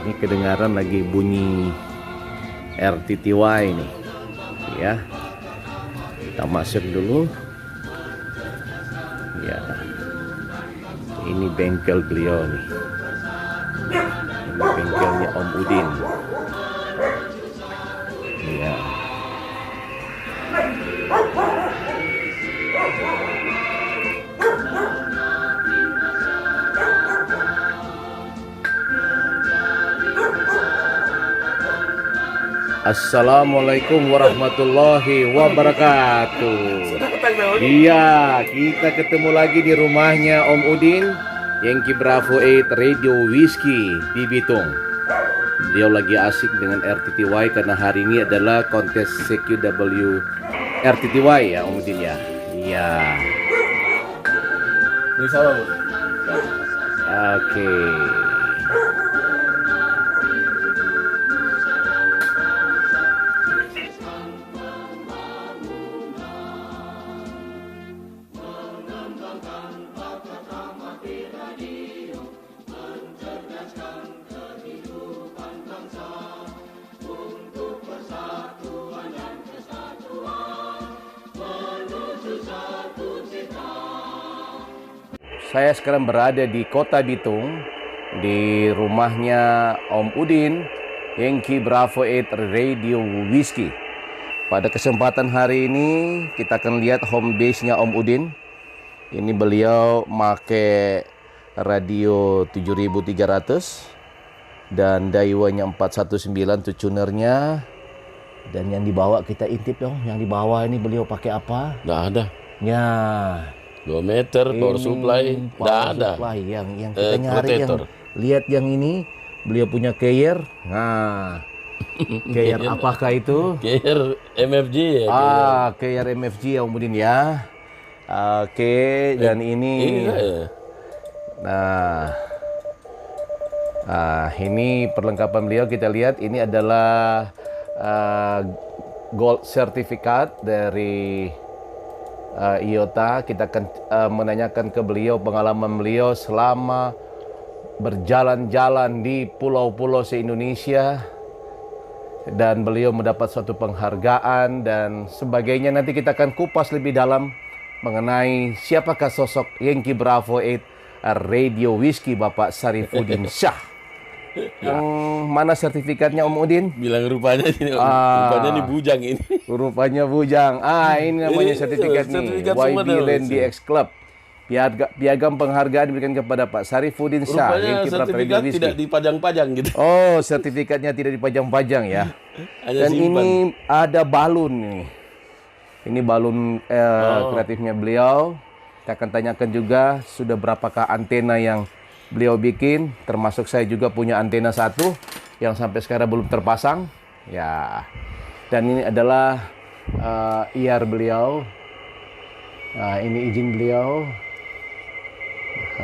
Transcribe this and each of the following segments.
Ini kedengaran lagi bunyi RTTY nih, ya. Kita masuk dulu. Ya, ini bengkel beliau nih. Ini bengkelnya Om Udin. Ya. Assalamualaikum warahmatullahi wabarakatuh. Iya, kita ketemu lagi di rumahnya Om Udin, Yankee Bravo 8 Radio Whiskey di Bitung. Dia lagi asik dengan RTTY karena hari ini adalah kontes CQW RTTY ya Om Udin ya. Iya. Oke. Saya sekarang berada di Kota Bitung, di rumahnya Om Udin, Yankee Bravo 8 Radio Whiskey. Pada kesempatan hari ini kita akan lihat home base-nya Om Udin. Ini beliau make radio 7300 dan Daiwa-nya 419 tuh tunernya. Dan yang dibawa kita intip dong, yang di bawah ini beliau pakai apa? Nggak ada. Ya. 2 meter power supply, nggak ada. Yang kita nyari yang lihat yang ini beliau punya carrier. Nah, carrier apakah itu? Carrier MFG ya. Carrier MFG ya Om Udin ya. Oke, dan ini. Ini perlengkapan beliau kita lihat. Ini adalah gold certificate dari IOTA. Kita akan menanyakan ke beliau pengalaman beliau selama berjalan-jalan di pulau-pulau se-Indonesia, dan beliau mendapat suatu penghargaan dan sebagainya. Nanti kita akan kupas lebih dalam mengenai siapakah sosok Yankee Bravo 8 Radio Whiskey Bapak Sarifuddin Shah. Yang mana sertifikatnya Om Udin? Bilang rupanya ini, rupanya ini bujang ini. Rupanya bujang. Ini namanya sertifikat nih. YB Land DX Club. Piagam penghargaan diberikan kepada Pak Sarifuddin Shah. Rupanya sertifikat tidak dipajang-pajang gitu. Oh, sertifikatnya tidak dipajang-pajang ya. Dan simpan. Ini ada balon nih. Ini balon kreatifnya beliau. Kita akan tanyakan juga sudah berapakah antena yang beliau bikin, termasuk saya juga punya antena satu yang sampai sekarang belum terpasang. Ya. Dan ini adalah IR beliau. Ini izin beliau.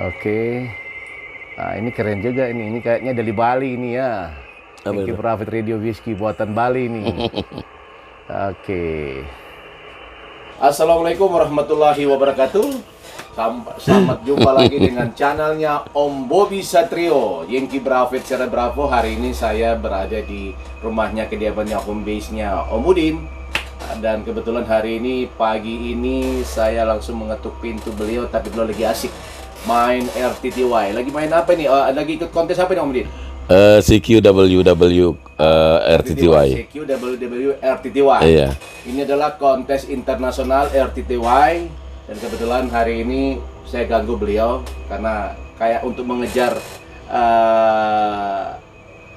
Oke. Ini keren juga ini. Ini kayaknya dari Bali ini ya. Yankee Bravo Radio Whiskey buatan Bali ini. Oke. Assalamualaikum warahmatullahi wabarakatuh. Selamat jumpa lagi dengan channelnya Om Bobby Satrio, Yankee Bravo secara Bravo. Hari ini saya berada di rumahnya, kediamannya, home base-nya Om Udin. Dan kebetulan hari ini, pagi ini saya langsung mengetuk pintu beliau, tapi beliau lagi asik main RTTY. Lagi main apa nih? Lagi ikut kontes apa nih Om Udin? CQWW RTTY. CQWW RTTY. Iya. Ini adalah kontes internasional RTTY. Dan kebetulan hari ini saya ganggu beliau karena kayak untuk mengejar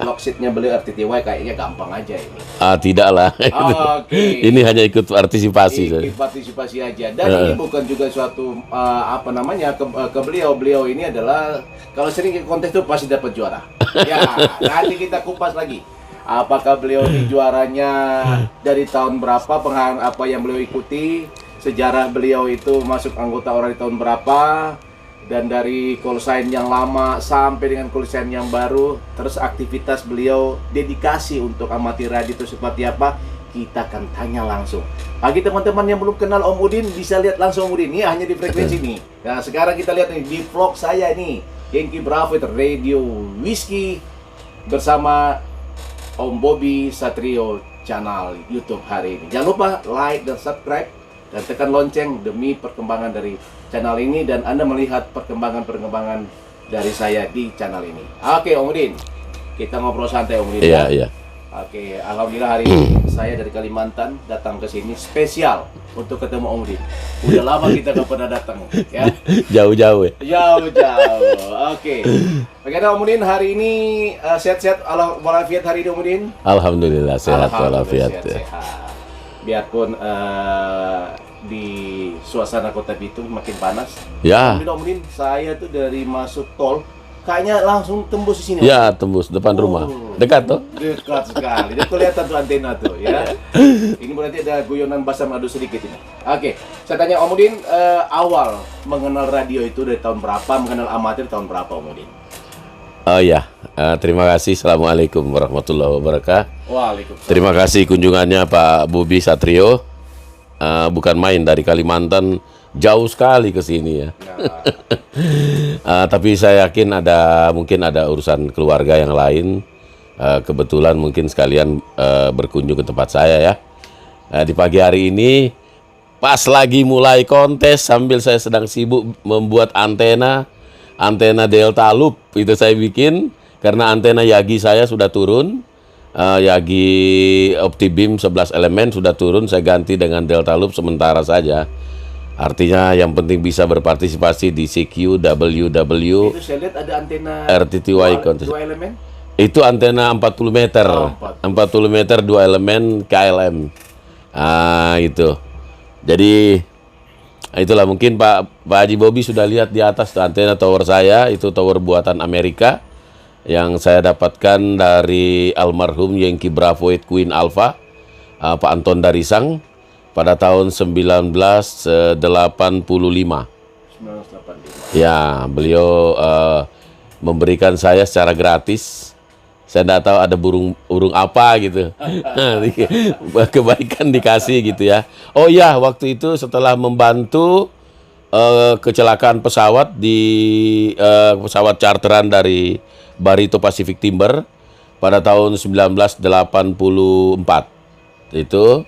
locksheet-nya beliau RTTY kayaknya gampang aja ini. Tidak lah. Okay. Ini hanya ikut partisipasi. Ikut partisipasi aja. Dan ini bukan juga suatu ke beliau. Beliau ini adalah kalau sering ikut kontes itu pasti dapat juara. Ya, nanti kita kupas lagi. Apakah beliau ini juaranya dari tahun berapa, apa yang beliau ikuti, sejarah beliau itu masuk anggota orang di tahun berapa, dan dari call sign yang lama sampai dengan call sign yang baru, terus aktivitas beliau, dedikasi untuk amati radio itu seperti apa, kita akan tanya langsung. Bagi teman-teman yang belum kenal Om Udin, bisa lihat langsung Om Udin, ya hanya di frekuensi nih. Nah sekarang kita lihat nih di vlog saya nih, Yankee Bravo Radio Whiskey bersama Om Bobby Satrio channel YouTube hari ini. Jangan lupa like dan subscribe dan tekan lonceng demi perkembangan dari channel ini dan Anda melihat perkembangan dari saya di channel ini. Oke, Om Udin, kita ngobrol santai, Om Udin. Iya, iya. Oke, alhamdulillah hari ini saya dari Kalimantan datang ke sini spesial untuk ketemu Om Udin. Udah lama kita gak pernah datang, ya. Jauh-jauh ya. Jauh-jauh. Oke. Bagaimana Om Udin hari ini, sehat-sehat walafiat hari ini Om Udin? Alhamdulillah sehat walafiat. Sehat-sehat. Biarpun di suasana Kota Bitung makin panas. Ya. Alhamdulillah Om Udin, saya tuh dari masuk tol kayaknya langsung tembus di sini. Ya, tembus depan rumah. Dekat tuh. Dekat sekali. Dia kelihatan tuh antena tuh ya. Ini berarti ada guyonan basah madu sedikit ini. Oke, saya tanya Om Udin, awal mengenal radio itu dari tahun berapa, mengenal amatir tahun berapa Om Udin? Oh ya, terima kasih. Assalamualaikum warahmatullahi wabarakatuh. Waalaikumsalam. Terima kasih kunjungannya Pak Bobby Satrio. Bukan main dari Kalimantan, jauh sekali ke sini ya. Tapi saya yakin mungkin ada urusan keluarga yang lain. Kebetulan mungkin sekalian berkunjung ke tempat saya ya. Di pagi hari ini pas lagi mulai kontes sambil saya sedang sibuk membuat antena Delta Loop itu saya bikin karena antena Yagi saya sudah turun. Yagi OptiBeam 11 elemen sudah turun, saya ganti dengan Delta Loop sementara saja. Artinya yang penting bisa berpartisipasi di CQWW. Itu saya lihat ada antena RTTY kontes. 2 elemen. Itu antena 40 meter. Oh, 40 meter 2 elemen KLM. Itu. Jadi itulah mungkin Pak Haji Bobby sudah lihat di atas antena tower saya, itu tower buatan Amerika yang saya dapatkan dari almarhum Yankee Bravo 8 Queen Alpha, Pak Anton Darisang pada tahun 1985. 1985. Ya, beliau memberikan saya secara gratis. Saya tidak tahu ada burung apa gitu. Kebaikan dikasih gitu ya. Oh ya, waktu itu setelah membantu kecelakaan pesawat di pesawat charteran dari Barito Pacific Timber pada tahun 1984. Itu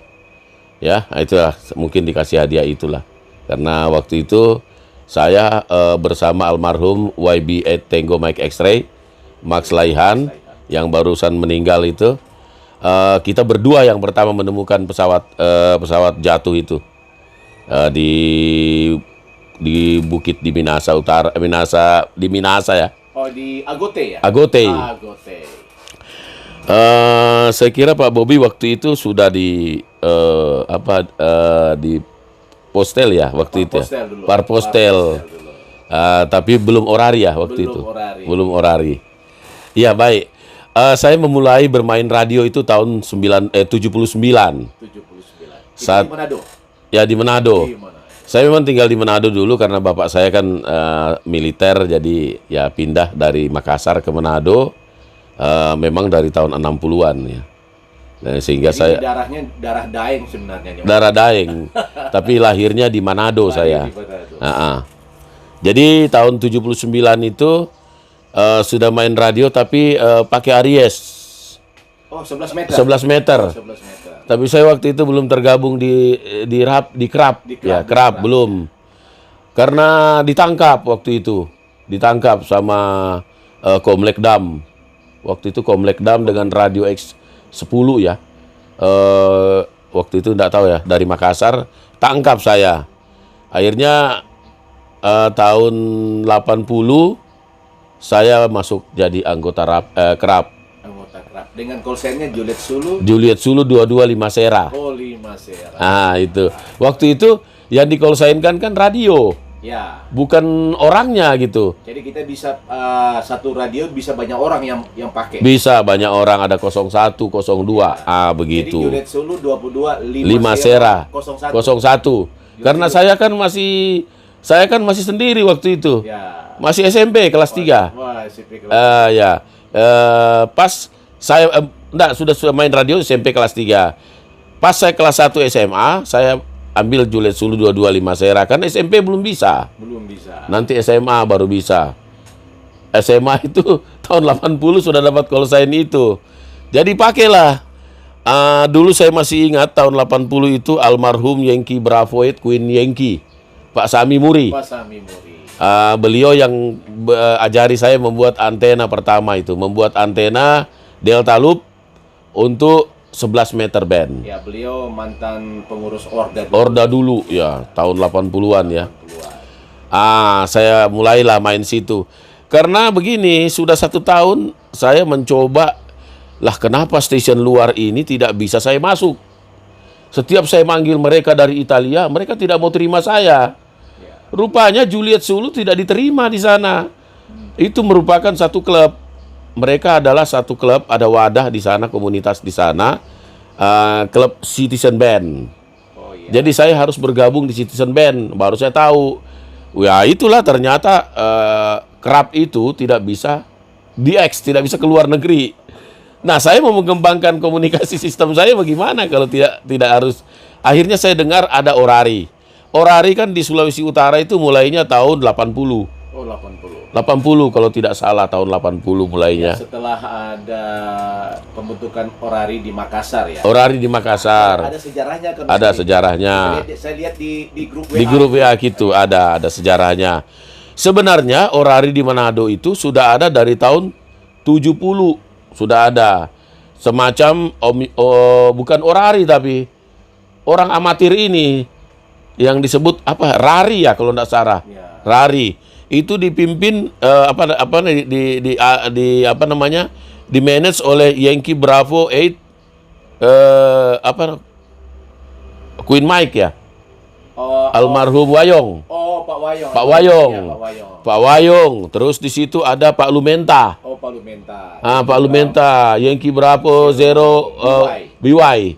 ya, itulah mungkin dikasih hadiah itulah. Karena waktu itu saya bersama almarhum YB8 Tango Mike X-Ray, Max Laihan yang barusan meninggal itu, kita berdua yang pertama menemukan pesawat jatuh itu di bukit di Minasa Utara, di Minasa ya. Oh, di Agote ya? Agote. Agote. Saya kira Pak Bobby waktu itu sudah di di postel ya waktu itu ya. Parpostel. Tapi belum orari ya waktu itu. Belum orari. Iya, baik. Saya memulai bermain radio itu tahun 79. Saat, di Manado? Ya, di Manado. Saya memang tinggal di Manado dulu karena bapak saya kan militer, jadi ya pindah dari Makassar ke Manado. Memang dari tahun 60-an ya. Nah, sehingga jadi saya darahnya darah Daeng sebenarnya. Darah Daeng, tapi lahirnya di Manado saya. Jadi tahun 79 itu sudah main radio tapi pakai Aries. Oh, 11 meter. 11 meter. Oh, 11 meter. Tapi saya waktu itu belum tergabung di Krab. Ya, Krab belum. Karena ditangkap waktu itu. Ditangkap sama Komlekdam. Waktu itu Komlekdam dengan Radio X10 ya. Waktu itu enggak tahu ya, dari Makassar tangkap saya. Akhirnya tahun 80 saya masuk jadi anggota Krab. Anggota Krab. Dengan call sign-nya Juliet Sulu 22 Limasera. Oh, Limasera. Itu. Waktu itu yang di call sign-kan kan radio. Ya. Bukan orangnya gitu. Jadi kita bisa satu radio bisa banyak orang yang pakai. Bisa banyak orang, ada 01, 02. Begitu. Jadi Juliet Sulu 22 Limasera 01. 01. Karena saya kan masih sendiri waktu itu. Ya. Masih SMP kelas 3. Wah, SMP kelas 3. Ya. Pas saya sudah main radio SMP kelas 3. Pas saya kelas 1 SMA, saya ambil Juliet Sulu 22 Limasera. Kan SMP belum bisa. Belum bisa. Nanti SMA baru bisa. SMA itu tahun 80 sudah dapat call sign itu. Jadi pakailah. Dulu saya masih ingat tahun 80 itu almarhum Yankee Bravo 8 Queen Yankee, Pak Sami Muri. Pak Sami Muri. Beliau yang ajari saya membuat antena pertama itu, membuat antena Delta Loop untuk 11 meter band. Ya, beliau mantan pengurus Orda dulu. Orda dulu ya, tahun 80-an ya. 80-an. Saya mulailah main situ. Karena begini, sudah 1 tahun saya mencoba, lah kenapa stasiun luar ini tidak bisa saya masuk? Setiap saya manggil mereka dari Italia, mereka tidak mau terima saya. Rupanya Juliet Sulu tidak diterima di sana. Itu merupakan satu klub. Mereka adalah satu klub, ada wadah di sana, komunitas di sana, klub Citizen Band. Oh, iya. Jadi saya harus bergabung di Citizen Band. Baru saya tahu. Ya itulah ternyata kerap itu tidak bisa tidak bisa keluar negeri. Nah, saya mau mengembangkan komunikasi sistem saya bagaimana kalau tidak harus. Akhirnya saya dengar ada Orari. Orari kan di Sulawesi Utara itu mulainya tahun 80. Oh, 80. 80 kalau tidak salah tahun 80 mulainya. Setelah ada pembentukan Orari di Makassar ya. Orari di Makassar. Ada sejarahnya kan? Ada sejarahnya. Saya lihat di grup WA. Di grup WA gitu ada sejarahnya. Sebenarnya Orari di Manado itu sudah ada dari tahun 70. Sudah ada semacam bukan Orari tapi orang amatir ini yang disebut apa Rari ya kalau tidak salah. Ya. Rari itu dipimpin di manage oleh Yankee Bravo 8 Queen Mike ya. Almarhum Wayong. Oh, Pak Wayong. Pak Wayong. Ya, Pak Wayong. Pak Wayong. Terus di situ ada Pak Lumenta. Oh, Pak Lumenta. Pak Lumenta, Yankee Bravo Zero BY.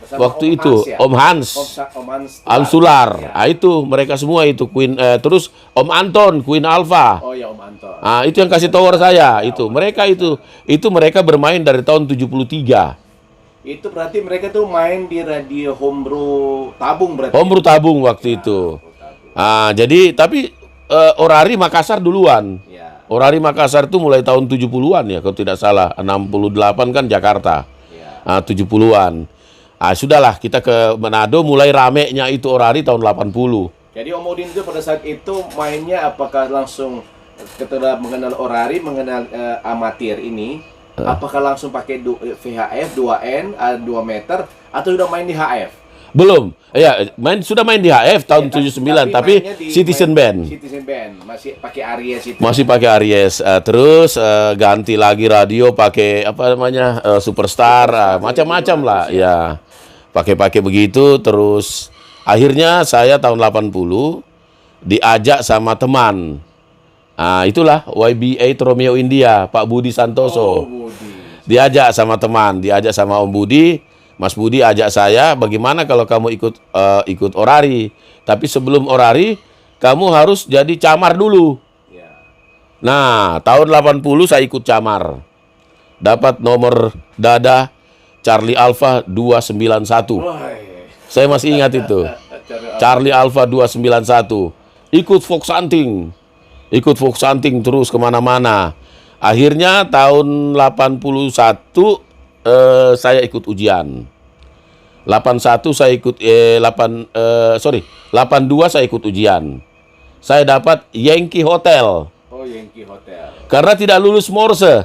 Bersama Waktu Om itu Hans, ya? Om Hans, Om Hans Al-Sular. Ya. Itu mereka semua itu Queen. Terus Om Anton, Queen Alpha. Oh ya, Om Anton. Itu yang kasih tower saya. Itu mereka mereka bermain dari tahun 73. Itu berarti mereka tuh main di radio Homebrew Tabung berarti. Homebrew Tabung waktu itu. Jadi tapi Orari Makassar duluan. Ya. Orari Makassar itu mulai tahun 70-an ya kalau tidak salah. 68 kan Jakarta. Ya. 70-an. Sudahlah kita ke Manado mulai ramenya itu Orari tahun 80. Jadi Om Udin itu pada saat itu mainnya apakah langsung ketika mengenal Orari, mengenal amatir ini, apakah langsung pakai VHF 2N 2 meter atau sudah main di HF? Belum. Ya, sudah main di HF tahun 79 tapi Citizen Band. Citizen Band masih pakai Aries itu. Masih pakai Aries. Terus ganti lagi radio pakai Superstar, macam-macam lah ya. Pakai begitu terus akhirnya saya tahun 80 diajak sama teman. Itulah YB8 Romeo India, Pak Budi Santoso. Oh, Budi. Diajak sama teman, diajak sama Om Budi, Mas Budi ajak saya, bagaimana kalau kamu ikut Orari? Tapi sebelum Orari, kamu harus jadi camar dulu. Ya. Nah, tahun 80 saya ikut camar. Dapat nomor dada Charlie Alpha 291. Wah. Saya masih ingat itu. Charlie Alpha 291. Ikut Fox Hunting. Terus kemana-mana. Akhirnya tahun 81 saya ikut ujian. 81 saya ikut 82 saya ikut ujian. Saya dapat Yankee Hotel. Oh, Yankee Hotel. Karena tidak lulus Morse.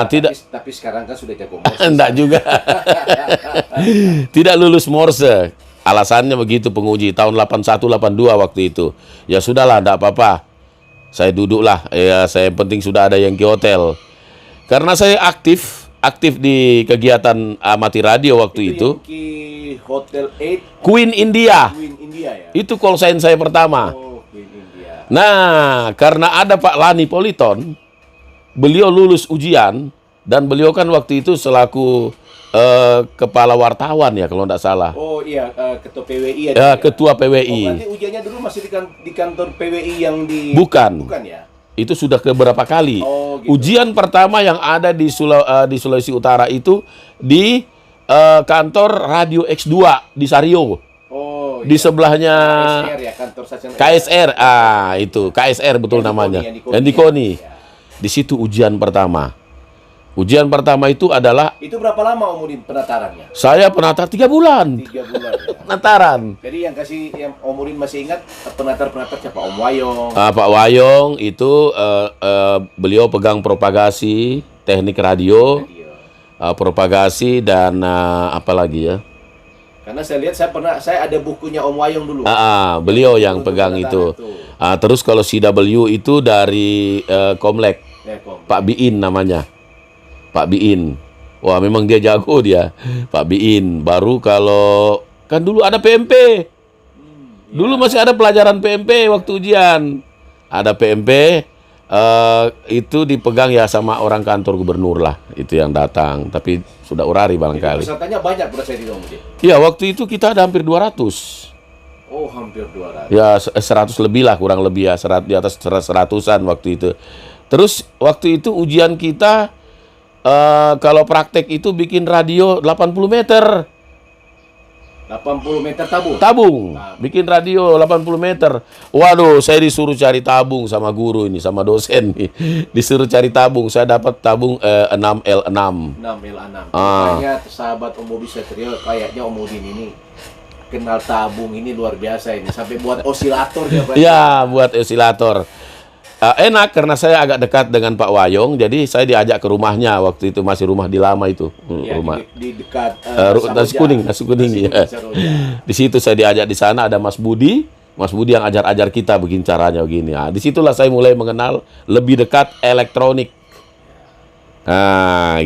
Tidak. Tapi sekarang kan sudah jago Morse. Enggak juga. Tidak lulus Morse. Alasannya begitu penguji tahun 81 82 waktu itu. Ya sudahlah, enggak apa-apa. Saya duduklah. Ya, saya penting sudah ada Yankee Hotel. Karena saya aktif di kegiatan amati radio waktu itu. Yankee Hotel 8 Queen India. Queen India ya. Itu call sign saya pertama. Oh, Queen India. Nah, karena ada Pak Lani Politon, beliau lulus ujian dan beliau kan waktu itu selaku kepala wartawan ya kalau tidak salah. Oh iya, ketua PWI ya. Ketua PWI. Oh, berarti ujiannya dulu masih di kantor PWI yang di... Bukan ya? Itu sudah beberapa kali. Oh, gitu. Ujian pertama yang ada di Sulawesi Utara itu di kantor Radio X2 di Sario. Oh, di sebelahnya KSR ya, kantor stasiun KSR. Itu KSR betul namanya. Yang di KONI. Di situ ujian pertama. Ujian pertama itu adalah, itu berapa lama Om Udin penatarannya? saya penatar 3 bulan. 3 bulan ya. Penataran. Jadi yang Om Udin masih ingat penatar-penatar siapa? Om Wayong. Pak Wayong itu beliau pegang propagasi, teknik radio, propagasi dan apa lagi ya? Karena saya lihat saya ada bukunya Om Wayong dulu. Beliau yang pegang itu. Terus kalau CW itu dari Komlek, Pak Biin namanya. Pak Biin. Wah, memang dia jago dia. Pak Biin. Baru kalau kan dulu ada PMP. Dulu masih ada pelajaran PMP waktu ujian. Ada PMP itu dipegang ya sama orang kantor gubernur lah. Itu yang datang, tapi sudah orari barangkali. Pesertanya banyak berasa di Om Udin. Iya, waktu itu kita ada hampir 200. Oh, hampir 200. Ya 100 lebih lah, kurang lebih ya, di atas 100-an waktu itu. Terus waktu itu ujian kita kalau praktek itu bikin radio 80 meter. 80 meter tabung. Tabung. Bikin radio 80 meter. Waduh, saya disuruh cari tabung sama guru ini, sama dosen nih. Disuruh cari tabung. Saya dapat tabung 6L6. 6L6. Makanya sahabat Om Bobi Satrio, kayaknya Om Udin ini kenal tabung ini luar biasa ini. Sampai buat osilator dia. Ya, buat osilator. Enak karena saya agak dekat dengan Pak Wayong, jadi saya diajak ke rumahnya waktu itu, masih rumah di lama itu, ya, rumah di dekat nasi kuning ya. Di situ saya diajak, di sana ada Mas Budi yang ajar kita begini caranya begini. Disitulah saya mulai mengenal lebih dekat elektronik.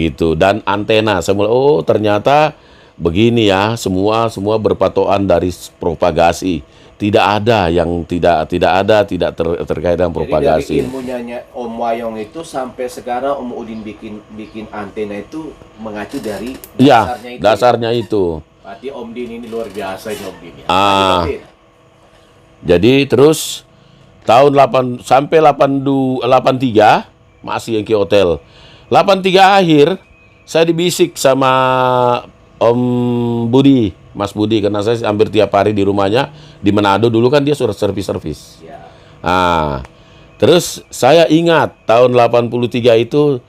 Gitu, dan antena. Saya mulai, oh ternyata begini ya, semua berpatokan dari propagasi. Tidak ada yang tidak terkait dengan propagasi. Jadi dari ilmunya Om Wayong itu sampai sekarang Om Udin bikin antena itu mengacu dari dasarnya itu. Dasarnya itu. Berarti Om Din ini luar biasa ini Om Din ya. Jadi terus tahun 83 masih yang ke hotel. 83 akhir saya dibisik sama Om Budi, Mas Budi, karena saya hampir tiap hari di rumahnya di Manado. Dulu kan dia sudah servis. Ya. Terus saya ingat tahun 83 itu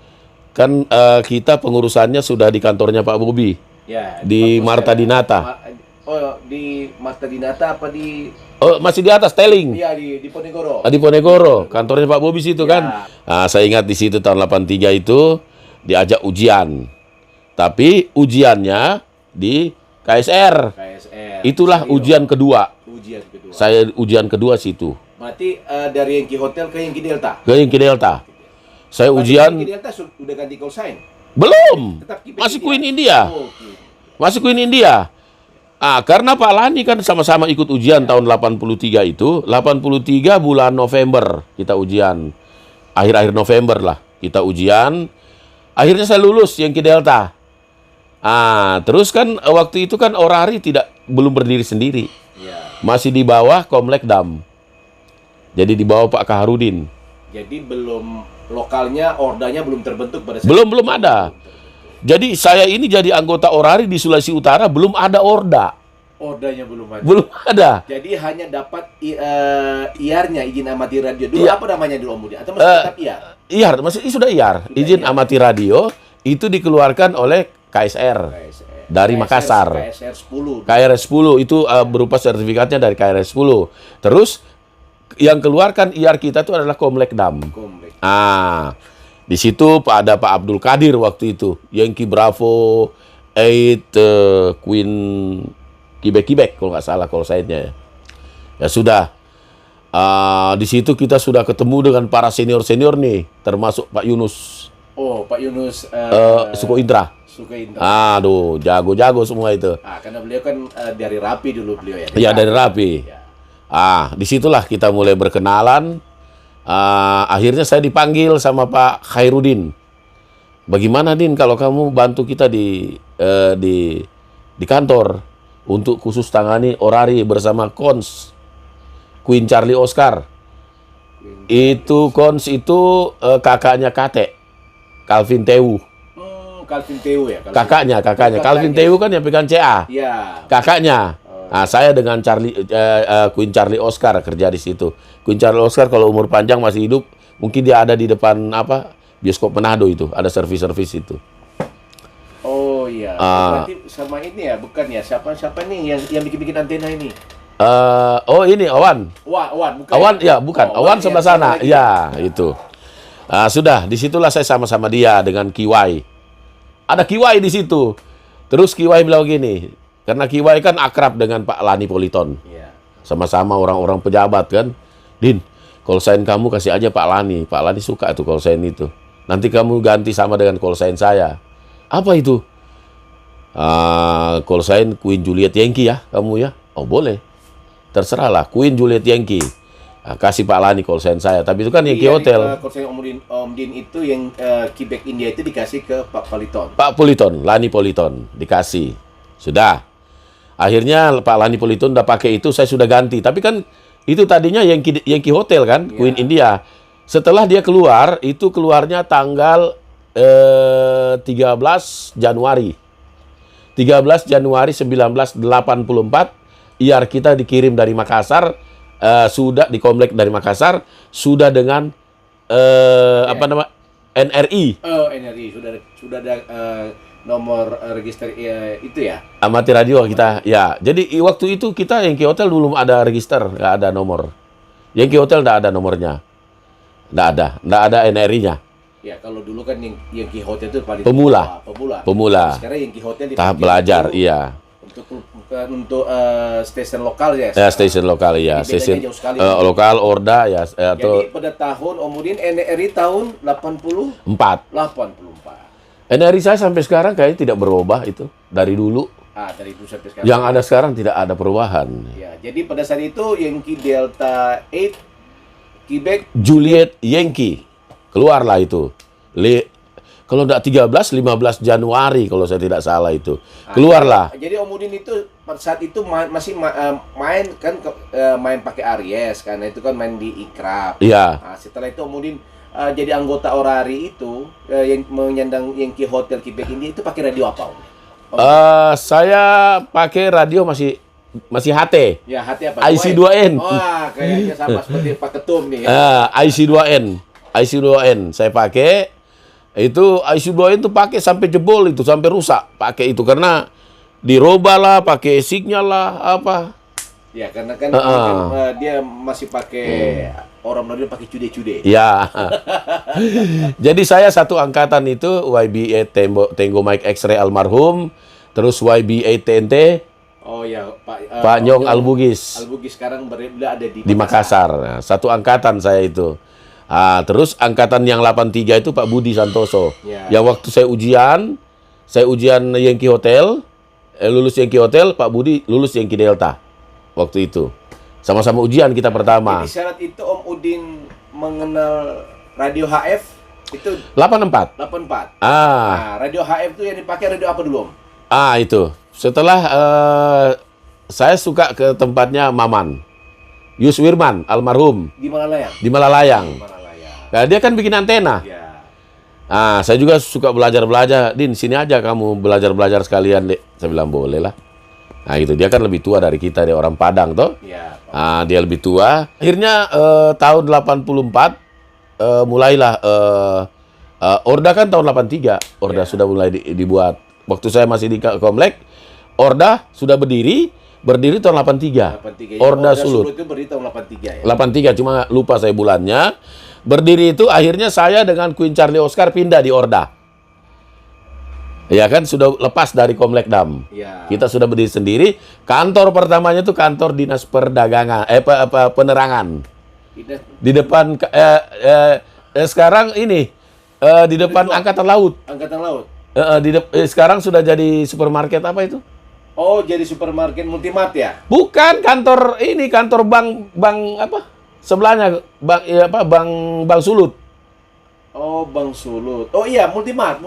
kan kita pengurusannya sudah di kantornya Pak Bobi. Ya, di Marta Dinata. Di Marta Dinata apa di? Oh, masih di atas Teling. Iya, di Ponegoro. Di Ponegoro, kantornya Pak Bobi situ kan. Saya ingat di situ tahun 83 itu diajak ujian. Tapi ujiannya di KSR. Itulah ujian kedua. Saya ujian kedua situ. Berarti dari Yankee Hotel ke Yankee Delta. Ke Yankee Delta. Saya ujian. Yankee Delta sudah ganti call sign? Belum. Masih Queen India. Masih Queen India. Karena Pak Lani kan sama-sama ikut ujian tahun 83 itu. 83 bulan November kita ujian. Akhir-akhir November lah kita ujian. Akhirnya saya lulus Yankee Delta. Terus kan waktu itu kan orari belum berdiri sendiri. Masih di bawah Komlek Dam. Jadi di bawah Pak Kaharudin. Jadi belum lokalnya, ordanya belum terbentuk pada saat belum ada. Jadi saya ini jadi anggota orari di Sulawesi Utara, belum ada orda. Ordanya belum ada. Belum ada. Jadi hanya dapat IAR-nya, izin amati radio. Dulu apa namanya dulu Om Budi? Atau masih tetap IAR? IAR, masih sudah IAR. Izin amati radio itu dikeluarkan oleh KSR. Dari Makassar. KRS 10 itu berupa sertifikatnya dari KRS 10. Terus yang keluarkan IAR kita itu adalah Komlek Dam. Di situ ada Pak Abdul Qadir waktu itu, Yankee Bravo 8 Queen Quebec kalau nggak salah kalau sayanya ya. Ya sudah. Di situ kita sudah ketemu dengan para senior nih, termasuk Pak Yunus. Oh, Pak Yunus Suko Indra. Aduh, jago-jago semua itu. Karena beliau kan dari Rapi dulu beliau ya. Iya, dari Rapi. Disitulah kita mulai berkenalan. Akhirnya saya dipanggil sama Pak Khairuddin. Bagaimana Din kalau kamu bantu kita di kantor untuk khusus tangani orari bersama Kons Queen Charlie Oscar. Itu Kons itu kakaknya Kate Calvin Teu. Calvin Teu ya. Kakaknya. Calvin Teu kan yang pegang CA. Iya. Kakaknya. Nah, saya dengan Queen Charlie Oscar kerja di situ. Queen Charlie Oscar kalau umur panjang masih hidup, mungkin dia ada di depan bioskop Manado itu, ada servis-servis itu. Oh iya, berarti sama ini ya, bukan ya? Siapa nih yang bikin antena ini? Oh ini Awan. Awan, bukan? Awan ya bukan. Oh, Awan sebelah sana. Ya itu. Sudah, disitulah saya sama-sama dia dengan Kiwai. Ada Kiwai di situ. Terus Kiwai bilang gini, karena Kiwai kan akrab dengan Pak Lani Politon. Iya. Sama-sama orang-orang pejabat kan. Din, call sign kamu kasih aja Pak Lani. Pak Lani suka itu call sign itu. Nanti kamu ganti sama dengan call sign saya. Apa itu? Call sign Queen Juliet Yankee ya, kamu ya? Oh boleh. Terserahlah, Queen Juliet Yankee. Kasih Pak Lani call sign saya. Tapi itu kan Yankee Hotel. Call sign Om Din itu yang Quebec India itu dikasih ke Pak Politon. Pak Politon, Lani Politon dikasih. Sudah. Akhirnya Pak Lani Politon udah pakai itu, saya sudah ganti. Tapi kan itu tadinya Yankee Hotel kan, Queen India. Setelah dia keluar, itu keluarnya tanggal 13 Januari. 13 Januari 1984. IAR kita dikirim dari Makassar, sudah di komplek dari Makassar, sudah dengan NRI. Oh, NRI sudah ada nomor register itu ya. Amati radio kita, ya. Jadi waktu itu kita Yankee Hotel belum ada register, nggak ada nomor. Yankee Hotel nggak ada nomornya, nggak ada NRI-nya. Ya kalau dulu kan Yankee Hotel itu paling pemula. Sekarang Yankee Hotel tahap belajar, iya. Untuk stasiun lokal ya. Stasiun lokal ya. Stasiun lokal Orda ya. Jadi pada tahun Omudin NRI tahun 84. NRI saya sampai sekarang kayaknya tidak berubah itu dari dulu. Dari dulu sampai sekarang. Yang ada sekarang tidak ada perubahan. Ya, jadi pada saat itu Yankee Delta 8 Quebec Juliet Yankee keluarlah itu. Kalau tidak 15 Januari kalau saya tidak salah itu. Keluarlah. Jadi Omudin itu pada saat itu masih main kan main pakai Aries karena itu kan main di Ikrab. Iya. Setelah itu Omudin jadi anggota Orari itu yang menyandang Yankee Hotel Quebec ini itu pakai radio apa? Saya pakai radio masih HT. Ya, HT apa? IC2N. Wah, kayaknya sama seperti Pak Ketum nih. IC2N. IC2N saya pakai. Itu IC2N itu pakai sampai jebol itu, sampai rusak. Pakai itu karena dirobah lah, pakai signal lah, apa. Ya, karena kan dia masih pakai orang radio pakai cude-cude. Ya. Jadi saya satu angkatan itu YB8 Tango Mike X-Ray almarhum, terus YB8 TNT. Oh ya, Pak Nyong Albugis. Albugis sekarang ada di Makassar. Nah, satu angkatan saya itu. Terus angkatan yang 83 itu Pak Budi Santoso. Ya. Yang waktu saya ujian Yankee Hotel, lulus Yankee Hotel, Pak Budi lulus Yankee Delta. Waktu itu. Sama-sama ujian kita pertama. Jadi syarat itu Om Udin mengenal radio HF itu 84. Radio HF itu yang dipakai radio apa dulu, Om? Itu. Setelah saya suka ke tempatnya Maman. Yus Wirman almarhum. Di Malalayang. Di Malalayang. Nah, dia kan bikin antena. Ya. Saya juga suka belajar. Din, sini aja kamu belajar sekalian, Dek. Saya bilang boleh lah. Nah, itu dia kan lebih tua dari kita, dia orang Padang toh. Ya. Dia lebih tua. Akhirnya tahun 84 mulailah Orda kan tahun 83. Orda sudah mulai dibuat. Waktu saya masih di komplek, Orda sudah berdiri tahun 83. Orda Sulut itu berdiri tahun 83 ya. 83, cuma lupa saya bulannya. Berdiri itu akhirnya saya dengan Queen Charlie Oscar pindah di Orda. Ya kan sudah lepas dari Komplek Dam. Ya. Kita sudah berdiri sendiri. Kantor pertamanya itu kantor Dinas Perdagangan, Penerangan. Di depan sekarang ini di depan Angkatan Laut. Angkatan Laut. Sekarang sudah jadi supermarket apa itu? Oh, jadi supermarket Multimart ya? Bukan, kantor bank apa? Sebelahnya Bank Sulut. Oh, Bank Sulut. Oh iya, Multimart.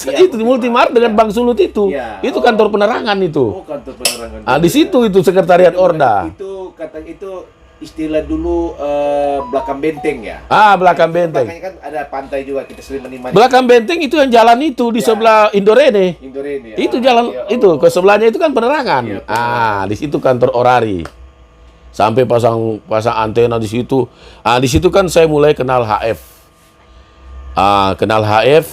Ya, itu Multimart dengan Bank Sulut itu. Ya. Itu kantor penerangan itu. Oh, kantor penerangan. Di situ itu sekretariat Orda. Itu katanya itu istilah dulu belakang benteng ya. Belakang benteng. Belakangnya kan ada pantai juga, kita sering menikmati. Belakang benteng itu yang jalan itu di sebelah Indorene. Indorene. Itu jalan iya, itu ke sebelahnya itu kan penerangan. Iya, penerangan. Di situ kantor Orari. Sampai pasang antena di situ. Di situ kan saya mulai kenal HF. Kenal HF,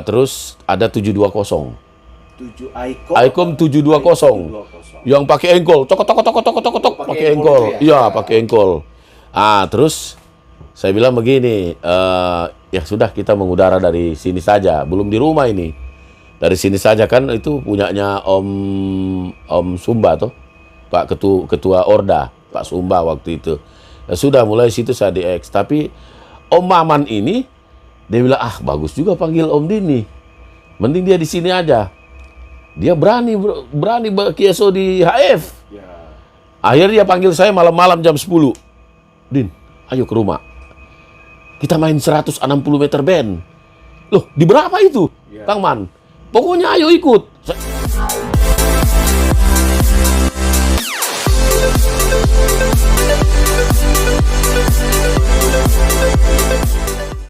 terus ada 720. 7 Icom. Icom 720. Yang pakai engkol, tok pakai engkol. Iya, pakai engkol. Terus saya bilang begini, ya sudah kita mengudara dari sini saja, belum di rumah ini. Dari sini saja kan itu punyanya Om Sumba tuh, Pak Ketua Orda, Pak Sumba waktu itu. Ya sudah mulai situ saya di-X. Tapi Om Maman ini dia bilang, bagus juga panggil Om Dini. Mending dia di sini aja. Dia berani berkieso di HF. Ya. Akhirnya dia panggil saya malam-malam jam 10. Din, ayo ke rumah. Kita main 160 meter band. Loh, di berapa itu? Ya. Kang Man. Pokoknya ayo ikut.